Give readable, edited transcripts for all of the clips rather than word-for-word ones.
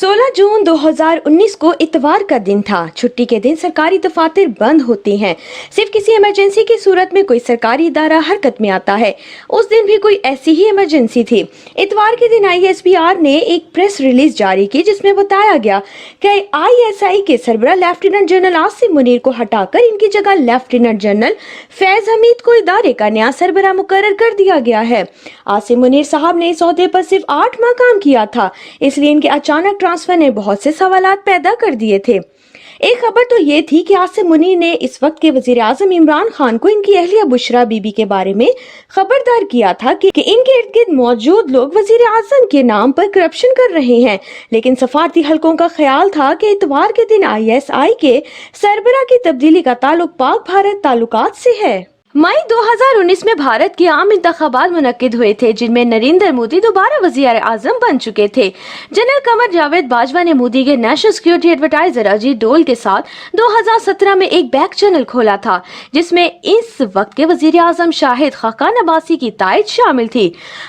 16 जून 2019 को इतवार का दिन था। छुट्टी के दिन सरकारी दफातर बंद होते हैं। सिर्फ किसी इमरजेंसी की सूरत में कोई सरकारी इदारा हरकत में आता है। उस दिन भी कोई ऐसी ही इमरजेंसी थी। इतवार के दिन ISPR ने एक प्रेस रिलीज जारी की जिसमें बताया गया कि ISI के सरबराह लेफ्टिनेंट जनरल आसिम मुनीर को हटाकर इनकी जगह लेफ्टिनेंट जनरल फैज हमीद को इदारे का नया सरबराह मुकर्रर कर दिया गया है। आसिम मुनीर साहब ने इस ओहदे पर सिर्फ 8 माह काम किया था, इसलिए इनके अचानक ट्रांसफर ने बहुत से सवालात पैदा कर दिए थे। एक खबर तो ये थी कि आसिम मुनीर ने इस वक्त के वजीर आजम इमरान खान को इनकी अहलिया बुशरा बीबी के बारे में खबरदार किया था कि इनके इर्द गिर्द मौजूद लोग वजीर आजम के नाम पर करप्शन कर रहे हैं। लेकिन सफारती हलकों का ख्याल था कि इतवार के दिन ISI के सरबराह की तब्दीली का ताल्लुक पाक भारत ताल्लुकात से है। मई 2019 में भारत के आम इंतखाबात मुनक्किद हुए थे, जिनमें नरेंद्र मोदी दोबारा वजीर आजम बन चुके थे। जनरल कमर जावेद बाजवा ने मोदी के नेशनल सिक्योरिटी एडवर्टाइजर अजीत डोल के साथ 2017 में एक बैक चैनल खोला था, जिसमें इस वक्त के वजीर आजम शाहिद खाकान अब्बासी की तायद शामिल थी।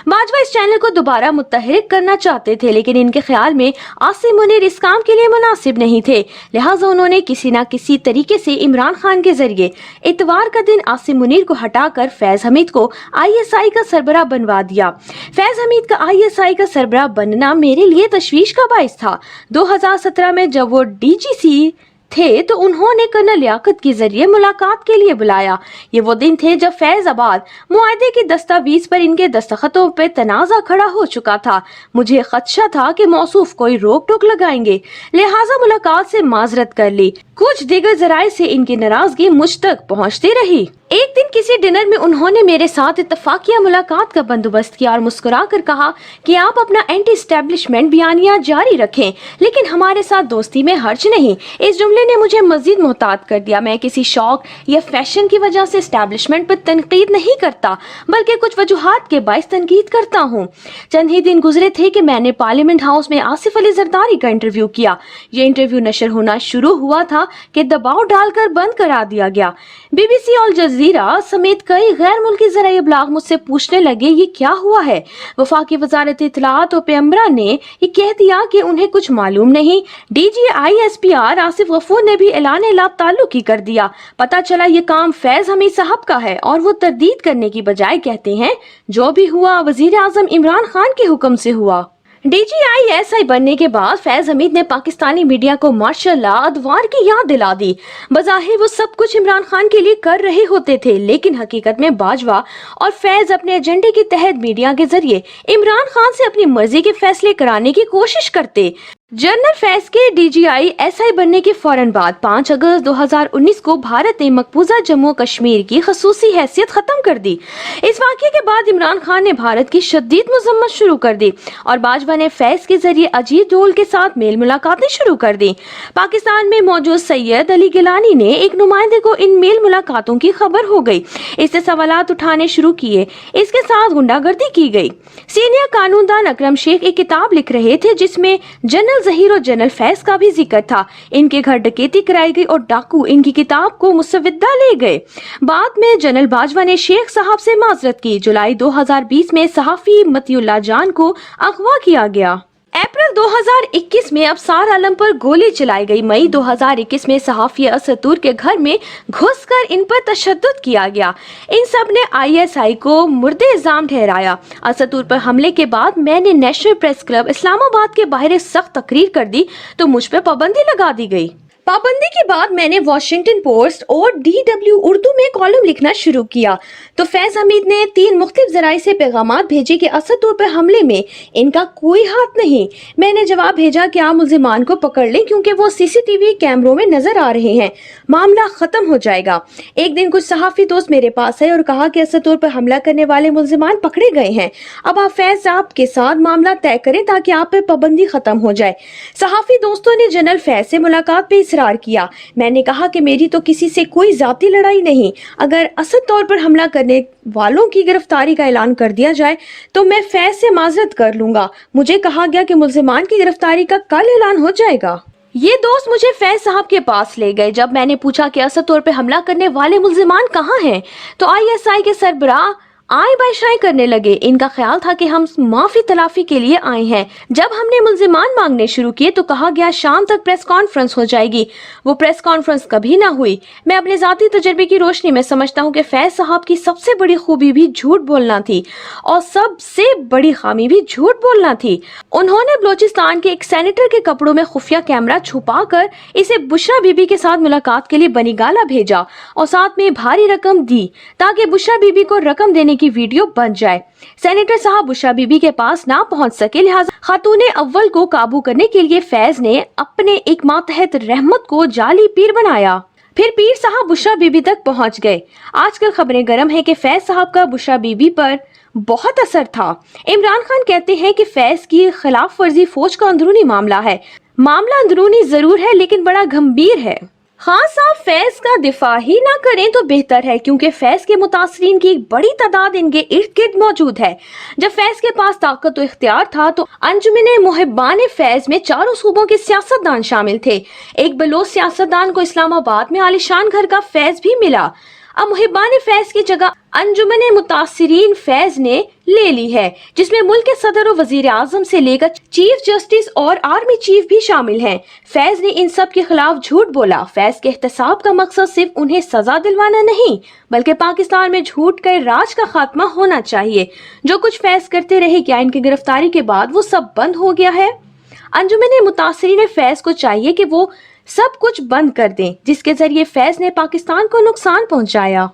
बाजवा इस चैनल को दोबारा मुत्तहरिक करना चाहते थे, लेकिन इनके ख्याल में आसिम मुनीर इस काम के लिए मुनासिब नहीं थे। लिहाजा उन्होंने किसी न किसी तरीके से इमरान खान के जरिए इतवार का दिन आसिम मुनीर को हटाकर फैज हमीद को ISI का सरबराह बनवा दिया। फैज हमीद का ISI का सरबराह बनना मेरे लिए तशवीश का बाइस था। 2017 में जब वो DGC थे तो उन्होंने कर्नल लियाकत के जरिए मुलाकात के लिए बुलाया। ये वो दिन थे जब फैजाबाद मुआहदे के दस्तावेज पर इनके दस्तखतों पे तनाजा खड़ा हो चुका था। मुझे खदशा था कि मौसूफ कोई रोक टोक लगाएंगे, लिहाजा मुलाकात से माजरत कर ली। कुछ दीगर जराए से इनकी नाराजगी मुझ तक पहुंचती रही। एक दिन किसी डिनर में उन्होंने मेरे साथ इत्तफाकिया मुलाकात का बंदोबस्त किया और मुस्कुरा कर कहा कि आप अपना एंटी एस्टेब्लिशमेंट बयानिया जारी रखें, लेकिन हमारे साथ दोस्ती में हर्ज नहीं। इस जुमले ने मुझे मजीद मोहतात कर दिया। मैं किसी शौक या फैशन की वजह से एस्टेब्लिशमेंट पर तनकीद नहीं करता, बल्कि कुछ वजूहात के बाइस तनकीद करता हूँ। चंद ही दिन गुजरे थे कि मैंने पार्लियामेंट हाउस में आसिफ अली जरदारी का इंटरव्यू किया। ये इंटरव्यू नशर होना शुरू हुआ था कि दबाव डालकर बंद करा दिया गया। BBC और जजीरा समेत कई गैर मुल्की ज़राए इब्लाग मुझसे पूछने लगे ये क्या हुआ है। वफाकी वजारत इत्तलात और पैमरा ने ये कह दिया कि उन्हें कुछ मालूम नहीं। DG ISPR आसिफ गफूर ने भी ऐलान ला ताल्लुकी कर दिया। पता चला ये काम फैज हमीद साहब का है और वो तरदीद करने की बजाय कहते हैं जो भी हुआ वजीर आजम इमरान खान के हुक्म से हुआ। DG ISI बनने के बाद फैज हमीद ने पाकिस्तानी मीडिया को मार्शल लॉ अदवार की याद दिला दी। बज़ाहिर वो सब कुछ इमरान खान के लिए कर रहे होते थे, लेकिन हकीकत में बाजवा और फैज अपने एजेंडे के तहत मीडिया के जरिए इमरान खान से अपनी मर्जी के फैसले कराने की कोशिश करते। जनरल फैज के DG ISI बनने के फौरन बाद 5 अगस्त 2019 को भारत ने मकबूजा जम्मू कश्मीर की खसूसी हैसियत खत्म कर दी। इस वाक़ये के बाद इमरान खान ने भारत की शदीद मजम्मत शुरू कर दी और बाजवा ने फैज के जरिए अजीत डोल के साथ मेल मुलाकातें शुरू कर दी। पाकिस्तान में मौजूद सैयद अली गिलानी ने एक नुमाइंदे को इन मेल मुलाकातों की खबर हो गई। इससे सवालात उठाने शुरू किए। इसके साथ गुंडागर्दी की गई। सीनियर कानूनदान अकरम शेख एक किताब लिख रहे थे जिसमें जनरल ज़हीर और जनरल फैज का भी जिक्र था। इनके घर डकैती कराई गई और डाकू इनकी किताब को मुसविदा ले गए। बाद में जनरल बाजवा ने शेख साहब से माजरत की। जुलाई 2020 में सहाफी मतियुल्लाह जान को अगवा किया गया। अप्रैल 2021 में अबसार आलम पर गोली चलाई गई। मई 2021 में सहाफी असतूर के घर में घुसकर इन पर तशद्दुद किया गया। इन सब ने ISI को मुर्दे इल्जाम ठहराया। असतूर पर हमले के बाद मैंने नेशनल प्रेस क्लब इस्लामाबाद के बाहर सख्त तकरीर कर दी तो मुझ पर पाबंदी लगा दी गई। पाबंदी के बाद मैंने वॉशिंगटन पोस्ट और DW उर्दू में कॉलम लिखना शुरू किया तो फैज हमीद ने 3 मुख्तलिफ जराए से पैगामात भेजे कि असदुर पर हमले में इनका कोई हाथ नहीं। मैंने जवाब भेजा कि आप मुल्जिमान को पकड़ लें क्योंकि वो CCTV कैमरों में नजर आ रहे हैं, मामला खत्म हो जाएगा। एक दिन कुछ सहाफी दोस्त मेरे पास आए और कहा कि असदुर पर हमला करने वाले मुल्जिमान पकड़े गए हैं। अब आप फैज साहब के साथ मामला तय करें ताकि आप पर पाबंदी खत्म हो जाए। सहाफी दोस्तों ने जनरल फैज से मुलाकात पे इसरार किया। मैंने कहा कि मेरी तो किसी से कोई जाती लड़ाई नहीं। अगर असद तौर पर हमला करने वालों की गिरफ्तारी का ऐलान कर दिया जाए तो मैं फैज से माजरत कर लूंगा। मुझे कहा गया कि मुल्जिमान की गिरफ्तारी का कल ऐलान हो जाएगा। ये दोस्त मुझे फैज साहब के पास ले गए। जब मैंने पूछा कि असद तौर पर हमला करने वाले मुल्जिमान कहाँ हैं तो ISI के सरबराह आय बायशाएं करने लगे। इनका ख्याल था कि हम माफी तलाफी के लिए आए हैं। जब हमने मुल्जिमान मांगने शुरू किए तो कहा गया शाम तक प्रेस कॉन्फ्रेंस हो जाएगी। वो प्रेस कॉन्फ्रेंस कभी ना हुई। मैं अपने जाती तजर्बे की रोशनी में समझता हूँ कि फैज साहब की सबसे बड़ी खूबी भी झूठ बोलना थी और सबसे बड़ी खामी भी झूठ बोलना थी। उन्होंने बलोचिस्तान के एक सेनेटर के कपड़ों में खुफिया कैमरा छुपा कर इसे बुशरा बीबी के साथ मुलाकात के लिए बनीगाला भेजा और साथ में भारी रकम दी ताकि बुशरा बीबी को रकम देने की वीडियो बन जाए। सेनेटर साहब बुशरा बीबी के पास ना पहुंच सके, लिहाजा खातूने अव्वल को काबू करने के लिए फैज ने अपने एक मातहत रहमत को जाली पीर बनाया। फिर पीर साहब बुशरा बीबी तक पहुंच गए। आजकल खबरें गर्म है कि फैज साहब का बुशरा बीबी पर बहुत असर था। इमरान खान कहते हैं कि फैज की खिलाफ वर्जी फौज का अंदरूनी मामला है। मामला अंदरूनी जरूर है लेकिन बड़ा गंभीर है। खान साहब फैज का दिफा ही ना करें तो बेहतर है, क्योंकि फैज के मुतासरीन की एक बड़ी तादाद इनके इर्द गिर्द मौजूद है। जब फैज के पास ताकत और इख्तियार था तो अंजुमने मुहिब्बान फैज में चारों सूबों के सियासतदान शामिल थे। एक बलोच सियासतदान को इस्लामाबाद में आलिशान घर का फैज भी मिला। अब मुहिब्बान फैज की जगह अंजुमने मुतासरीन फैज ने ले ली है, जिसमें मुल्क के सदर और वजीर आजम से लेकर चीफ जस्टिस और आर्मी चीफ भी शामिल हैं। फैज ने इन सब के खिलाफ झूठ बोला। फैज के एहतसाब का मकसद सिर्फ उन्हें सजा दिलवाना नहीं बल्कि पाकिस्तान में झूठ के राज का खात्मा होना चाहिए। जो कुछ फैज करते रहे, क्या इनकी गिरफ्तारी के बाद वो सब बंद हो गया है? अंजुमने मुतासरीन फैज को चाहिए कि वो सब कुछ बंद कर दें जिसके जरिए फैज ने पाकिस्तान को नुकसान पहुंचाया।